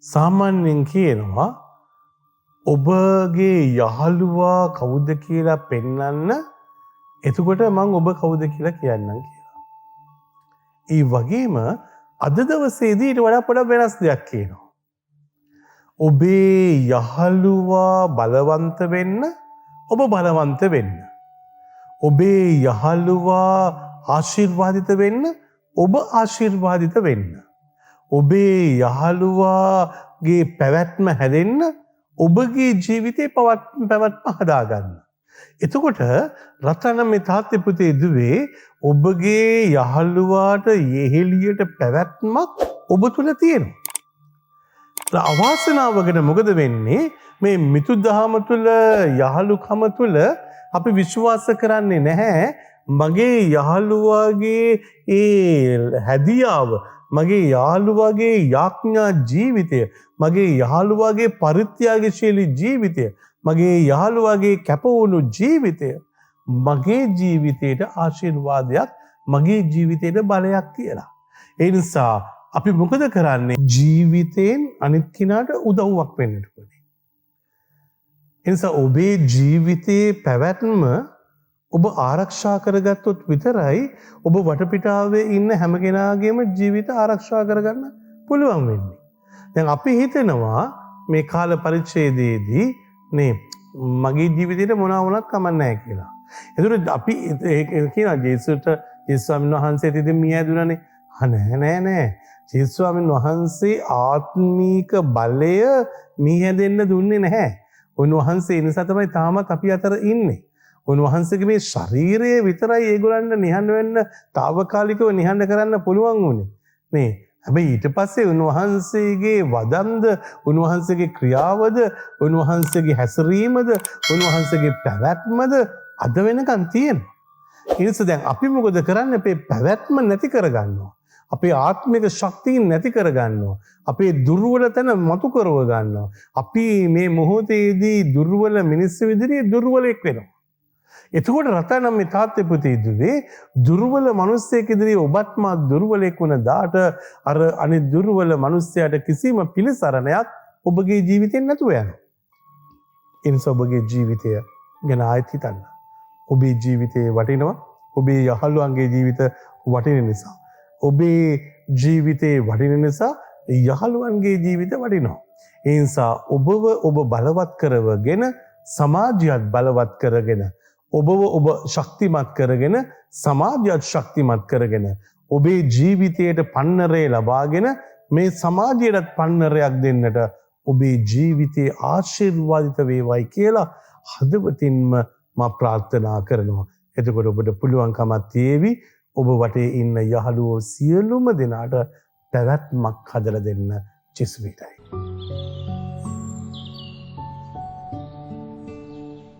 සාමාන්‍යයෙන් කියනවා ඔබගේ යහළුවා කවුද කියලා පෙන්වන්න එතකොට මම ඔබ කවුද කියලා කියන්නම් කියලා. ඒ වගේම අද දවසේදී ඊට වඩා පොඩක් වෙනස් දෙයක් කියනවා. ඔබේ යහළුවා බලවන්ත වෙන්න ඔබ බලවන්ත වෙන්න. ඔබේ යහළුවා ආශිර්වාදිත වෙන්න ඔබ ආශිර්වාදිත වෙන්න. ඔබේ යහළුවාගේ පැවැත්ම හැදෙන්න ඔබගේ ජීවිතේ පැවැත්ම හදාගන්න. එතකොට රතන මේ තාත්තේ පුතේ දුවේ ඔබගේ යහළුවාට යෙහෙලියට පැවැත්මක් ඔබ තුල තියෙනවා. අවාසනාවකට මොකද වෙන්නේ මේ මිතුදහම තුල යහළුකම තුල අපි විශ්වාස කරන්නේ නැහැ මගේ යහළුවාගේ ඒ හැදියාව මගේ යාළුවාගේ යාඥා ජීවිතය මගේ යාළුවාගේ පරිත්‍යාගශීලී ජීවිතය මගේ යාළුවාගේ කැපවුණු ජීවිතය මගේ ජීවිතයට ආශිර්වාදයක් මගේ ජීවිතයට බලයක් කියලා. ඒ නිසා අපි මොකද කරන්නේ ජීවිතයෙන් අනිත් කෙනාට උදව්වක් වෙන්නට ඕනේ. ඒ නිසා ඔබේ ජීවිතයේ පැවැත්ම ඔබ ආරක්ෂා කරගත්තොත් විතරයි ඔබ වටපිටාවේ ඉන්න හැම කෙනාගේම ජීවිත ආරක්ෂා කරගන්න පුළුවන් වෙන්නේ. දැන් අපි හිතනවා මේ කාල පරිච්ඡේදයේදී නේ මගේ ජීවිතේට මොනවා වුණත් කමක් නැහැ කියලා. ඒතර අපි කියනවා ජේසුස් ස්වාමීන් වහන්සේට ඉතින් මිය ඇදුණානේ. නෑ. ජේසුස් ස්වාමීන් වහන්සේ ආත්මීක බලය මිය ඇදෙන්න දුන්නේ නැහැ. උන්වහන්සේ නිසා තමයි තාමත් අපි අතර ඉන්නේ. උන්වහන්සේගේ මේ ශරීරය විතරයි ඒගොල්ලන්ට නිහඬ වෙන්න తాවකාලිකව නිහඬ කරන්න පුළුවන් වුණේ. නේ. හැබැයි ඊට පස්සේ උන්වහන්සේගේ වදන්ද, උන්වහන්සේගේ ක්‍රියාවද, උන්වහන්සේගේ හැසිරීමද, උන්වහන්සේගේ පැවැත්මද අද වෙනකන් තියෙනවා. ඒ නිසා දැන් අපි මොකද කරන්නේ? අපේ පැවැත්ම නැති කරගන්නවා. අපේ ආත්මික ශක්තිය නැති කරගන්නවා. අපේ දුර්වල තැන මතු කරව ගන්නවා. අපි මේ මොහොතේදී දුර්වල මිනිස්සු විදිහේ දුර්වලෙක් වෙනවා. එතකොට රතනම් මේ තාත්තේ පුතේ දුවේ දුර්වල මිනිස්සෙක් ඉදිරියේ ඔබත් මා දුර්වලෙක් වුණ දාට අර අනිත් දුර්වල මිනිස්සයාට කිසිම පිළිසරණයක් ඔබගේ ජීවිතෙන් නැතුව යනවා. ඒ නිසා ඔබගේ ජීවිතය ගැන ආයෙත් හිතන්න. ඔබේ ජීවිතේ වටිනවා. ඔබේ යහළුවන්ගේ ජීවිත වටින නිසා. ඔබේ ජීවිතේ වටින නිසා යහළුවන්ගේ ජීවිත වටිනවා. ඒ නිසා ඔබ බලවත් කරවගෙන සමාජයත් බලවත් කරගෙන ඔබව ඔබ ශක්තිමත් කරගෙන සමාජයත් ශක්තිමත් කරගෙන ඔබේ ජීවිතයට පන්නරේ ලබාගෙන මේ සමාජයටත් පන්නරයක් දෙන්නට ඔබේ ජීවිතයේ ආශිර්වාදිත වේවයි කියලා හදවතින්ම මා ප්‍රාර්ථනා කරනවා. එතකොට ඔබට පුළුවන්කමක් තියේවි ඔබ වටේ ඉන්න යහළුවෝ සියලුම දෙනාට පැවැත්මක් හදලා දෙන්න ජෙසුවිටයි.